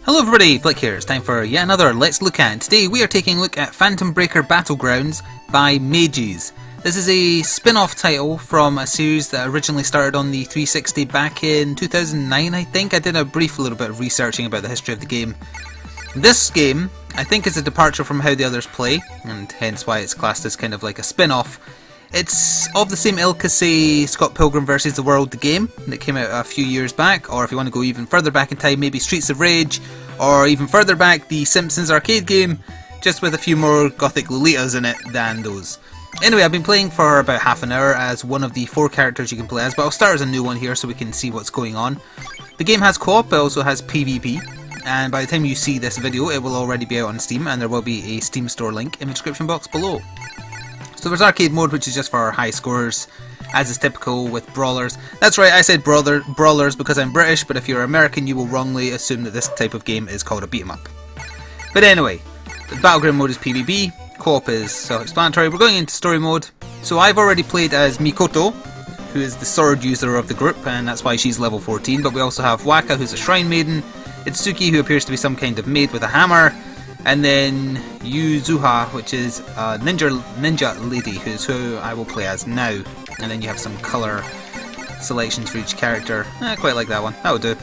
Hello everybody, Flik here. It's time for yet another Let's Look At. Today we are taking a look at Phantom Breaker Battlegrounds by Mages. This is a spin-off title from a series that originally started on the 360 back in 2009, I think. I did a brief little bit of researching about the history of the game. This game, I think, is a departure from how the others play, and hence why it's classed as kind of like a spin-off. It's of the same ilk as, say, Scott Pilgrim vs. the World, the game, that came out a few years back, or if you want to go even further back in time, maybe Streets of Rage, or even further back, the Simpsons arcade game, just with a few more gothic Lolitas in it than those. Anyway, I've been playing for about half an hour as one of the 4 characters you can play as, but I'll start as a new one here so we can see what's going on. The game has co-op, but also has PvP, and by the time you see this video, it will already be out on Steam, and there will be a Steam store link in the description box below. So there's arcade mode, which is just for high scorers, as is typical with brawlers. That's right, I said brawlers because I'm British, but if you're American you will wrongly assume that this type of game is called a beat 'em up. But anyway, the battleground mode is PvP, co-op is self-explanatory. We're going into story mode. So I've already played as Mikoto, who is the sword user of the group, and that's why she's level 14, but we also have Waka, who's a shrine maiden, Itsuki, who appears to be some kind of maid with a hammer, and then Yuzuha, which is a ninja lady, who's who I will play as now. And then you have some colour selections for each character. I quite like that one. That would do.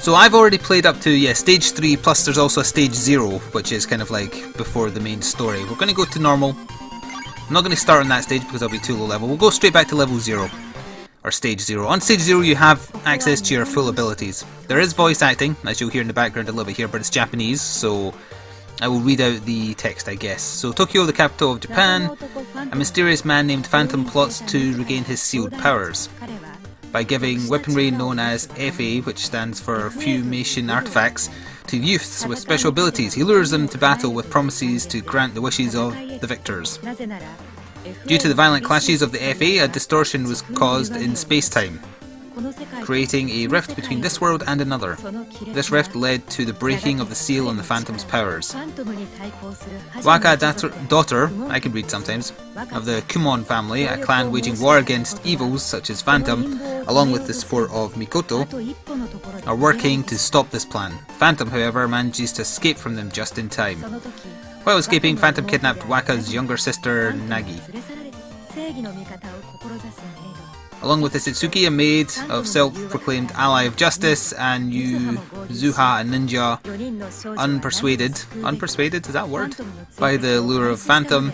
So I've already played up to stage 3, plus there's also a stage 0, which is kind of like before the main story. We're going to go to normal. I'm not going to start on that stage because I'll be too low level. We'll go straight back to level 0. Or stage 0. On stage 0 you have access to your full abilities. There is voice acting, as you'll hear in the background a little bit here, but it's Japanese, so I will read out the text, I guess. So, Tokyo, the capital of Japan, a mysterious man named Phantom plots to regain his sealed powers. By giving weaponry known as FA, which stands for Fumation Artifacts, to youths with special abilities, he lures them to battle with promises to grant the wishes of the victors. Due to the violent clashes of the FA, a distortion was caused in space-time, creating a rift between this world and another. This rift led to the breaking of the seal on the Phantom's powers. Waka, daughter, I can read sometimes, of the Kumon family, a clan waging war against evils such as Phantom, along with the support of Mikoto, are working to stop this plan. Phantom, however, manages to escape from them just in time. While escaping, Phantom kidnapped Waka's younger sister, Nagi. Along with the Itsuki, a maid of self-proclaimed ally of justice, and Yuzuha, a ninja, unpersuaded, is that a word? By the lure of Phantom,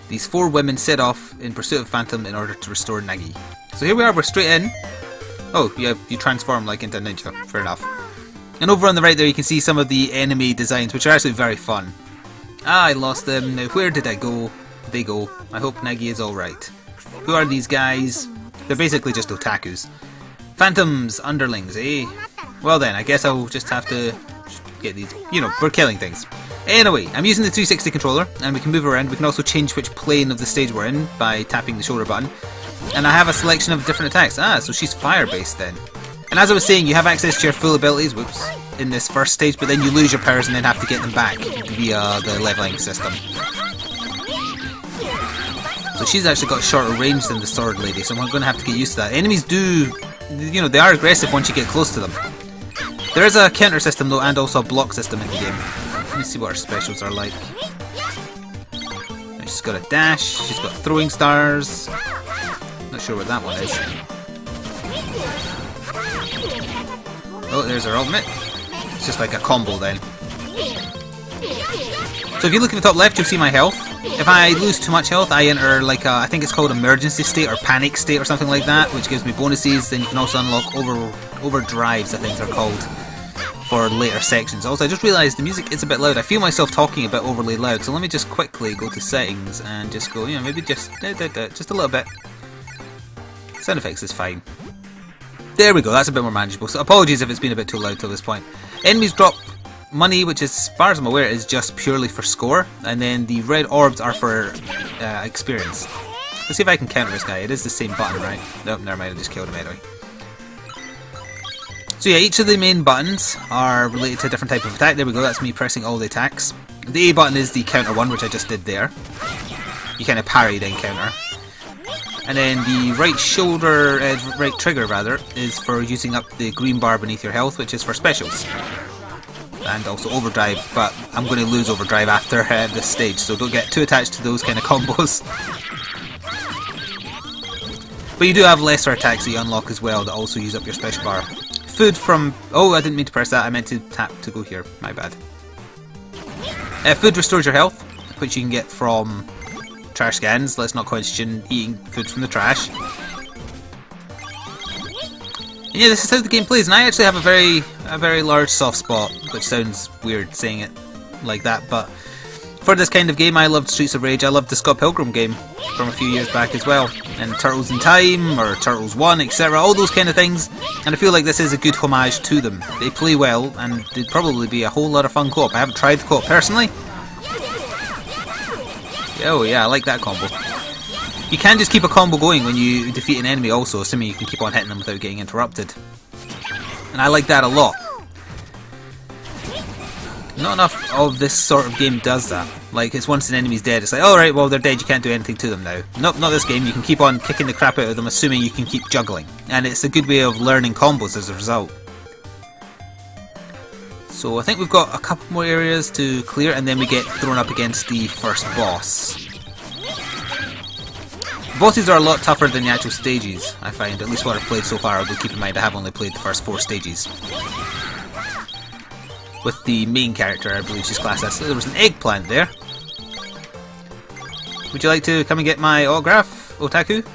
these 4 women set off in pursuit of Phantom in order to restore Nagi. So here we are, we're straight in. Oh, yeah, you transform like into a ninja, fair enough. And over on the right there you can see some of the enemy designs, which are actually very fun. I lost them. Now where did I go? They go. I hope Nagi is alright. Who are these guys? They're basically just otakus. Phantom's underlings, eh? Well then, I guess I'll just have to get these. You know, we're killing things. Anyway, I'm using the 360 controller, and we can move around. We can also change which plane of the stage we're in by tapping the shoulder button. And I have a selection of different attacks. So she's fire-based then. And as I was saying, you have access to your full abilities, in this first stage, but then you lose your powers and then have to get them back via the leveling system. So she's actually got shorter range than the sword lady, so I'm going to have to get used to that. Enemies do, they are aggressive once you get close to them. There is a counter system though, and also a block system in the game. Let me see what her specials are like. She's got a dash, she's got throwing stars. Not sure what that one is. Oh, there's her ultimate. It's just like a combo then. So if you look at the top left, you'll see my health. If I lose too much health, I enter like I think it's called emergency state or panic state or something like that, which gives me bonuses. Then you can also unlock overdrives, I think they're called, for later sections. Also, I just realised the music is a bit loud. I feel myself talking a bit overly loud, so let me just quickly go to settings and just go, maybe just a little bit. Sound effects is fine. There we go, that's a bit more manageable. So apologies if it's been a bit too loud till this point. Enemies drop money, which is, as far as I'm aware, is just purely for score. And then the red orbs are for experience. Let's see if I can counter this guy. It is the same button, right? Nope, never mind, I just killed him anyway. So yeah, each of the main buttons are related to a different type of attack. There we go, that's me pressing all the attacks. The A button is the counter one, which I just did there. You kind of parry then counter. And then the right shoulder, right trigger rather, is for using up the green bar beneath your health, which is for specials. And also overdrive, but I'm going to lose overdrive after this stage, so don't get too attached to those kind of combos. But you do have lesser attacks that you unlock as well that also use up your special bar. Food from... Oh, I didn't mean to press that, I meant to tap to go here, my bad. Food restores your health, which you can get from trash cans. Let's not question eating food from the trash. And yeah, this is how the game plays, and I actually have a very large soft spot, which sounds weird saying it like that, but for this kind of game I loved Streets of Rage. I loved the Scott Pilgrim game from a few years back as well, and Turtles in Time, or Turtles 1, etc, all those kind of things, and I feel like this is a good homage to them. They play well, and they'd probably be a whole lot of fun co-op. I haven't tried the co-op personally. Oh yeah, I like that combo. You can just keep a combo going when you defeat an enemy also, assuming you can keep on hitting them without getting interrupted. And I like that a lot. Not enough of this sort of game does that. Like, it's once an enemy's dead, it's like, alright, well they're dead, you can't do anything to them now. Nope, not this game, you can keep on kicking the crap out of them, assuming you can keep juggling. And it's a good way of learning combos as a result. So I think we've got a couple more areas to clear, and then we get thrown up against the first boss. Bosses are a lot tougher than the actual stages, I find, at least what I've played so far, although keep in mind I have only played the first 4 stages. With the main character, I believe she's classed as. So there was an eggplant there. Would you like to come and get my autograph, Otaku?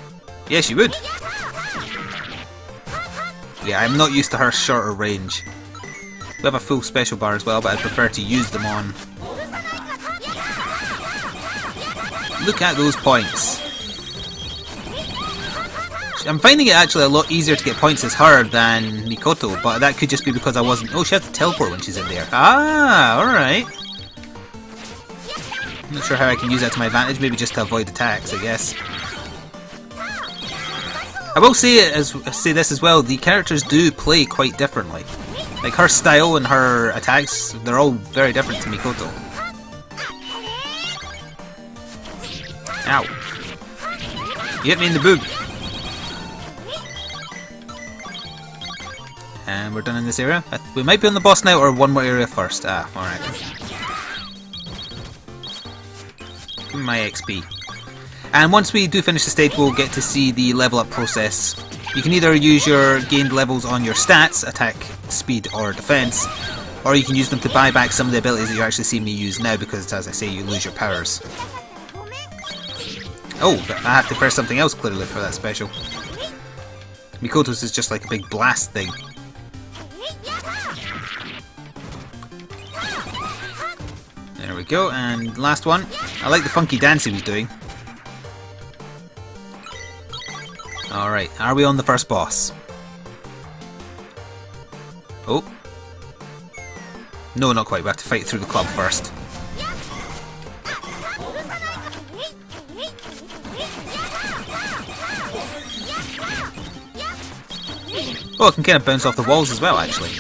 Yes, you would. Yeah, I'm not used to her shorter range. We have a full special bar as well, but I'd prefer to use them on. Look at those points. I'm finding it actually a lot easier to get points as her than Mikoto, but that could just be because I wasn't... Oh, she has to teleport when she's in there. Ah, alright. I'm not sure how I can use that to my advantage, maybe just to avoid attacks, I guess. I will say this as well, the characters do play quite differently. Like, her style and her attacks, they're all very different to Mikoto. Ow. You hit me in the boob. And we're done in this area. We might be on the boss now, or one more area first. Ah, alright. Give me my XP. And once we do finish the stage, we'll get to see the level up process. You can either use your gained levels on your stats, attack, speed, or defense, or you can use them to buy back some of the abilities that you actually see me use now, because as I say, you lose your powers. Oh, I have to press something else clearly for that special. Mikoto's is just like a big blast thing. There we go, and last one. I like the funky dance he was doing. Alright, are we on the first boss? Oh. No, not quite. We have to fight through the club first. Oh, I can kind of bounce off the walls as well, actually.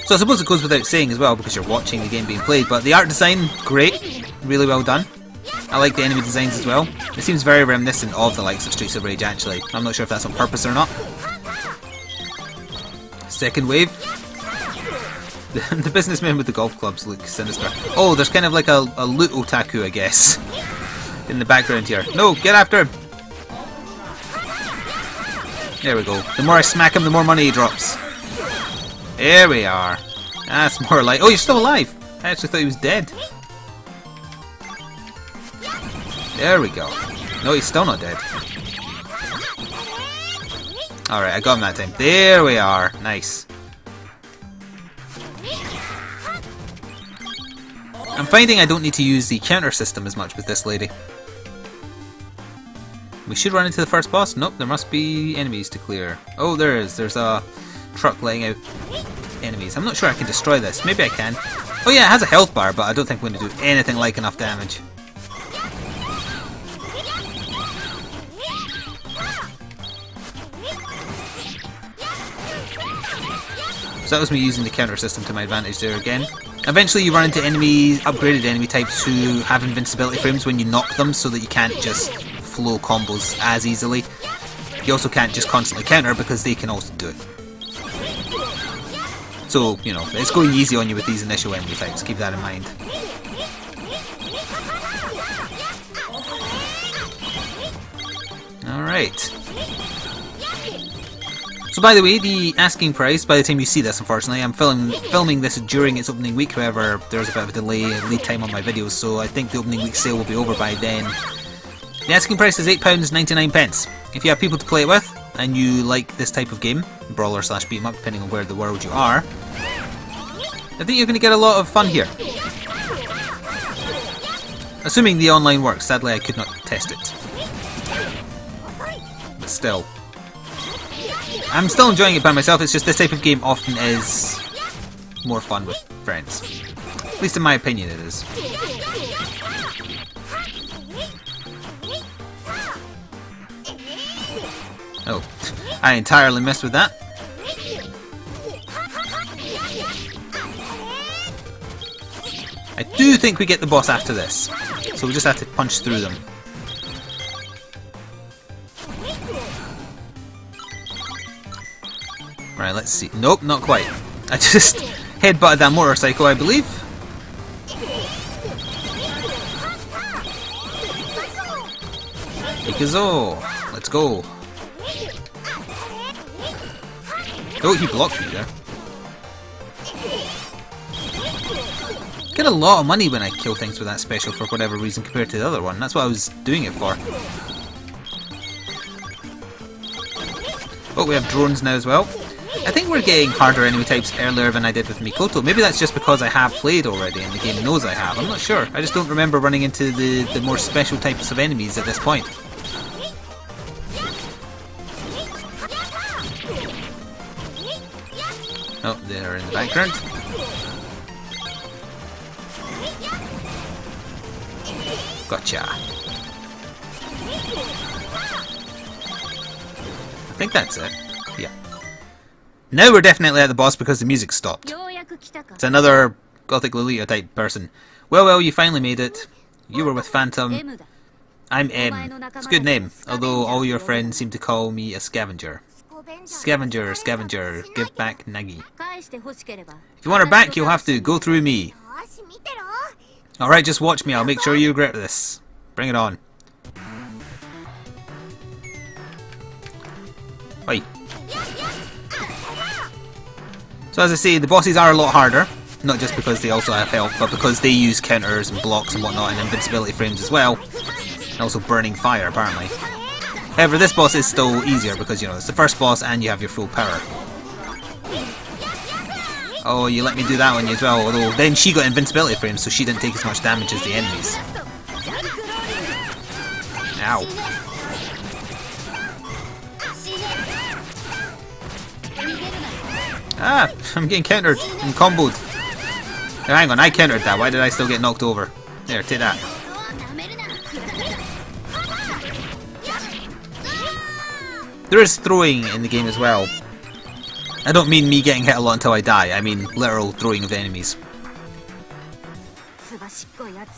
So I suppose it goes without saying as well, because you're watching the game being played, but the art design, great. Really well done. I like the enemy designs as well. It seems very reminiscent of the likes of Streets of Rage, actually. I'm not sure if that's on purpose or not. Second wave. The businessmen with the golf clubs look sinister. Oh, there's kind of like a loot otaku, I guess, in the background here. No, get after him! There we go. The more I smack him, the more money he drops. There we are. That's more like... Oh, you're still alive! I actually thought he was dead. There we go. No, he's still not dead. Alright, I got him that time. There we are. Nice. I'm finding I don't need to use the counter system as much with this lady. We should run into the first boss. Nope, there must be enemies to clear. Oh, there is. There's a truck letting out enemies. I'm not sure I can destroy this. Maybe I can. Oh yeah, it has a health bar, but I don't think we're going to do anything like enough damage. So that was me using the counter system to my advantage there again. Eventually you run into enemies, upgraded enemy types who have invincibility frames when you knock them, so that you can't just flow combos as easily. You also can't just constantly counter because they can also do it. So, you know, it's going easy on you with these initial enemy fights, keep that in mind. Alright. So by the way, the asking price, by the time you see this unfortunately, I'm filming this during its opening week, however there's a bit of a delay and lead time on my videos, so I think the opening week sale will be over by then. The asking price is £8.99. If you have people to play it with, and you like this type of game, brawler slash beat 'em up depending on where the world you are, I think you're going to get a lot of fun here. Assuming the online works, sadly I could not test it. But still. I'm still enjoying it by myself, it's just this type of game often is more fun with friends. At least in my opinion it is. Oh, I entirely missed with that. I do think we get the boss after this, so we just have to punch through them. Right, let's see. Nope, not quite. I just headbutted that motorcycle, I believe. Ikazo! Let's go. Oh, he blocked me there. Get a lot of money when I kill things with that special for whatever reason compared to the other one. That's what I was doing it for. Oh, we have drones now as well. I think we're getting harder enemy types earlier than I did with Mikoto. Maybe that's just because I have played already and the game knows I have. I'm not sure. I just don't remember running into the more special types of enemies at this point. Oh, they're in the background. Gotcha. I think that's it. Yeah. Now we're definitely at the boss because the music stopped. It's another Gothic Lolita type person. Well, you finally made it. You were with Phantom. I'm M. It's a good name, although all your friends seem to call me a scavenger. Scavenger, scavenger, give back Nagi. If you want her back, you'll have to go through me. Alright, just watch me, I'll make sure you regret this. Bring it on. Oi. So as I say, the bosses are a lot harder. Not just because they also have health, but because they use counters and blocks and whatnot and invincibility frames as well. And also burning fire, apparently. However, this boss is still easier because, you know, it's the first boss and you have your full power. Oh, you let me do that one as well, although then she got invincibility frames so she didn't take as much damage as the enemies. Ow. Ah, I'm getting countered and comboed. Now, hang on, I countered that, why did I still get knocked over? There, take that. There is throwing in the game as well. I don't mean me getting hit a lot until I die, I mean literal throwing of enemies.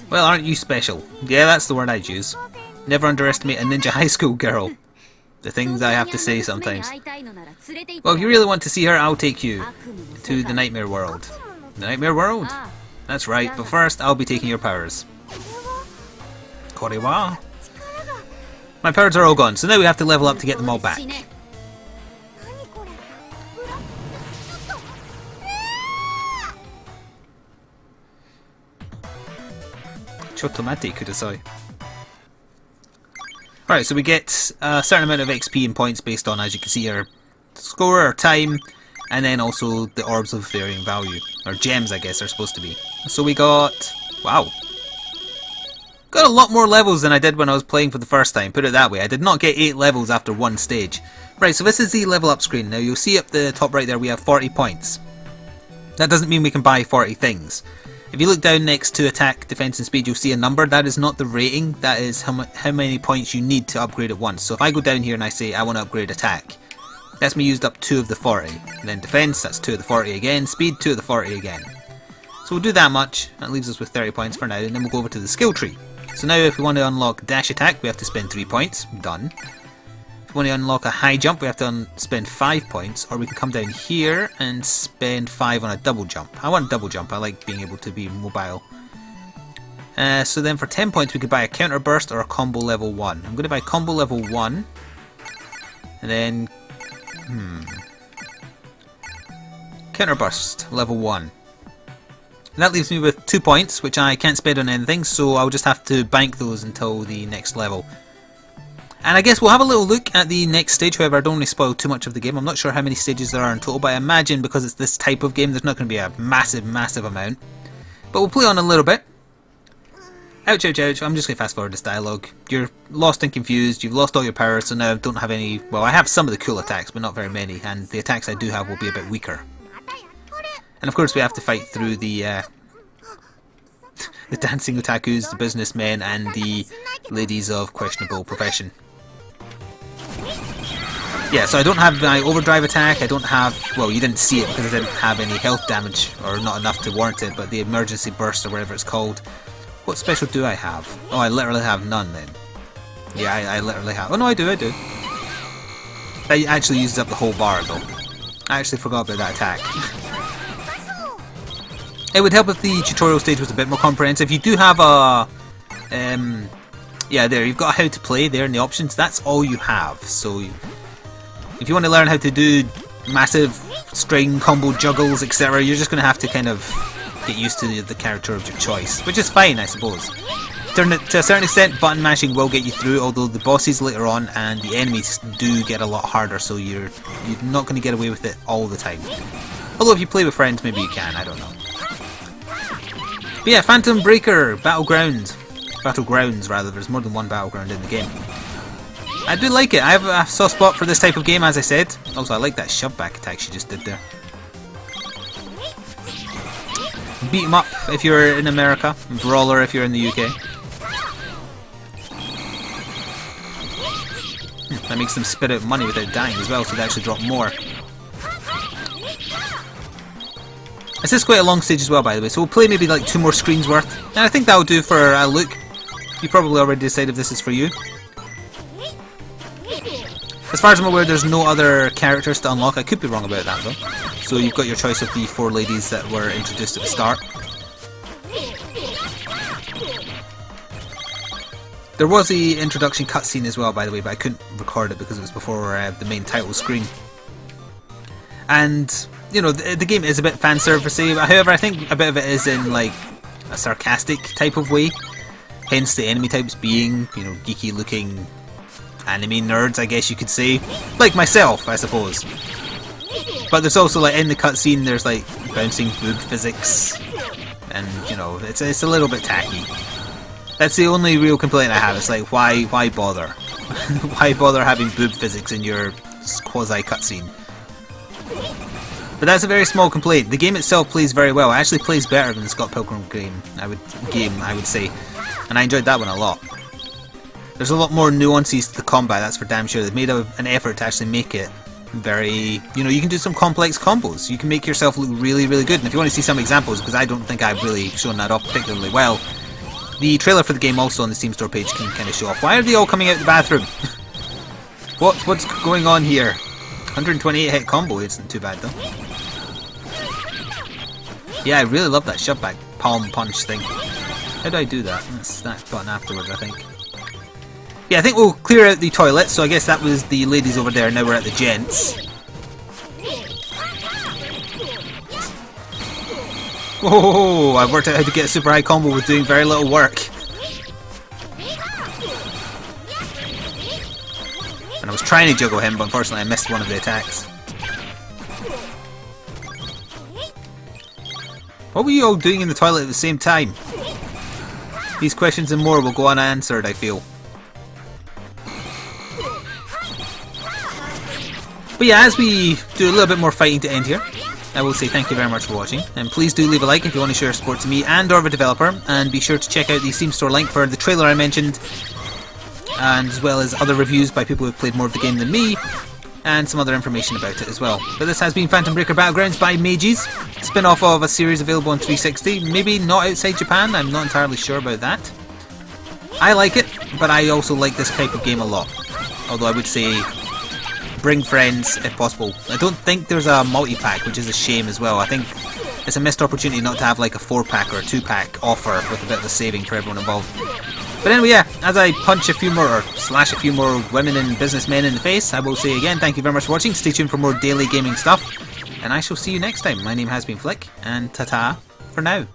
Well, aren't you special? Yeah, that's the word I'd use. Never underestimate a ninja high school girl. The things I have to say sometimes. Well, if you really want to see her, I'll take you to the Nightmare World. The Nightmare World? That's right, but first I'll be taking your powers. Korewa? My powers are all gone, so now we have to level up to get them all back. Chotomate kudasai. Alright, so we get a certain amount of XP and points based on, as you can see, our score, our time, and then also the orbs of varying value. Or gems, I guess, are supposed to be. So we got... wow. Got a lot more levels than I did when I was playing for the first time, put it that way. I did not get 8 levels after one stage. Right, so this is the level up screen. Now you'll see up the top right there we have 40 points. That doesn't mean we can buy 40 things. If you look down next to attack, defense and speed, you'll see a number. That is not the rating, that is how many points you need to upgrade at once. So if I go down here and I say I want to upgrade attack, that's me used up 2 of the 40. And then defense, that's 2 of the 40 again. Speed, 2 of the 40 again. So we'll do that much. That leaves us with 30 points for now, and then we'll go over to the skill tree. So now if we want to unlock dash attack, we have to spend 3 points. Done. If we want to unlock a high jump, we have to spend 5 points. Or we can come down here and spend 5 on a double jump. I want double jump. I like being able to be mobile. So then for 10 points, we could buy a counter burst or a combo level 1. I'm going to buy combo level 1. And then... counter burst level 1. And that leaves me with 2 points, which I can't spend on anything, so I'll just have to bank those until the next level. And I guess we'll have a little look at the next stage. However, I don't want to spoil too much of the game. I'm not sure how many stages there are in total, but I imagine because it's this type of game, there's not going to be a massive amount. But we'll play on a little bit. Ouch, ouch, ouch. I'm just going to fast forward this dialogue. You're lost and confused, you've lost all your powers, so now I don't have any... Well, I have some of the cool attacks, but not very many, and the attacks I do have will be a bit weaker. And of course we have to fight through the dancing otakus, the businessmen, and the ladies of questionable profession. Yeah, so I don't have my overdrive attack, I don't have... Well, you didn't see it because I didn't have any health damage, or not enough to warrant it, but the emergency burst or whatever it's called. What special do I have? Oh, I literally have none then. Yeah, I literally have... Oh no, I do. That actually uses up the whole bar though. I actually forgot about that attack. It would help if the tutorial stage was a bit more comprehensive. You do have a... yeah, there, you've got how to play there in the options. That's all you have. So, if you want to learn how to do massive string combo juggles, etc., you're just going to have to kind of get used to the character of your choice. Which is fine, I suppose. To a certain extent, button mashing will get you through, although the bosses later on and the enemies do get a lot harder, so you're not going to get away with it all the time. Although if you play with friends, maybe you can, I don't know. But yeah, Phantom Breaker, Battlegrounds rather, there's more than one battleground in the game. I do like it, I have a soft spot for this type of game, as I said. Also, I like that shove back attack she just did there. Beat 'em up if you're in America, Brawler if you're in the UK. That makes them spit out money without dying as well, so they actually drop more. This is quite a long stage as well, by the way, so we'll play maybe like 2 more screens worth. And I think that'll do for a look. You probably already decided if this is for you. As far as I'm aware, there's no other characters to unlock. I could be wrong about that though. So you've got your choice of the 4 ladies that were introduced at the start. There was the introduction cutscene as well, by the way, but I couldn't record it because it was before the main title screen. And... you know, the game is a bit fan servicey, however I think a bit of it is in like a sarcastic type of way, hence the enemy types being, you know, geeky looking anime nerds, I guess you could say, like myself, I suppose. But there's also like in the cutscene there's like bouncing boob physics, and you know, it's a little bit tacky. That's the only real complaint I have. It's like why bother? Why bother having boob physics in your quasi cutscene? But that's a very small complaint. The game itself plays very well. It actually plays better than the Scott Pilgrim game, I would say. And I enjoyed that one a lot. There's a lot more nuances to the combat, that's for damn sure. They've made an effort to actually make it very... you know, you can do some complex combos. You can make yourself look really, really good. And if you want to see some examples, because I don't think I've really shown that off particularly well, the trailer for the game also on the Steam Store page can kind of show off. Why are they all coming out the bathroom? What's going on here? 128 hit combo isn't too bad though. Yeah, I really love that shove back palm punch thing. How do I do that? That's that button afterwards, I think. Yeah, I think we'll clear out the toilet, so I guess that was the ladies over there, now we're at the gents. Whoa, I've worked out how to get a super high combo with doing very little work. And I was trying to juggle him, but unfortunately I missed one of the attacks. What were you all doing in the toilet at the same time? These questions and more will go unanswered, I feel. But yeah, as we do a little bit more fighting to end here, I will say thank you very much for watching, and please do leave a like if you want to share support to me and or the developer, and be sure to check out the Steam Store link for the trailer I mentioned, and as well as other reviews by people who have played more of the game than me, and some other information about it as well. But this has been Phantom Breaker Battlegrounds by Mages, spin-off of a series available on 360, maybe not outside Japan, I'm not entirely sure about that. I like it, but I also like this type of game a lot. Although I would say bring friends if possible. I don't think there's a multi-pack, which is a shame as well. I think it's a missed opportunity not to have like a 4-pack or a 2-pack offer with a bit of a saving for everyone involved. But anyway, yeah, as I punch a few more, or slash a few more women and businessmen in the face, I will say again, thank you very much for watching. Stay tuned for more daily gaming stuff, and I shall see you next time. My name has been Flik, and ta-ta for now.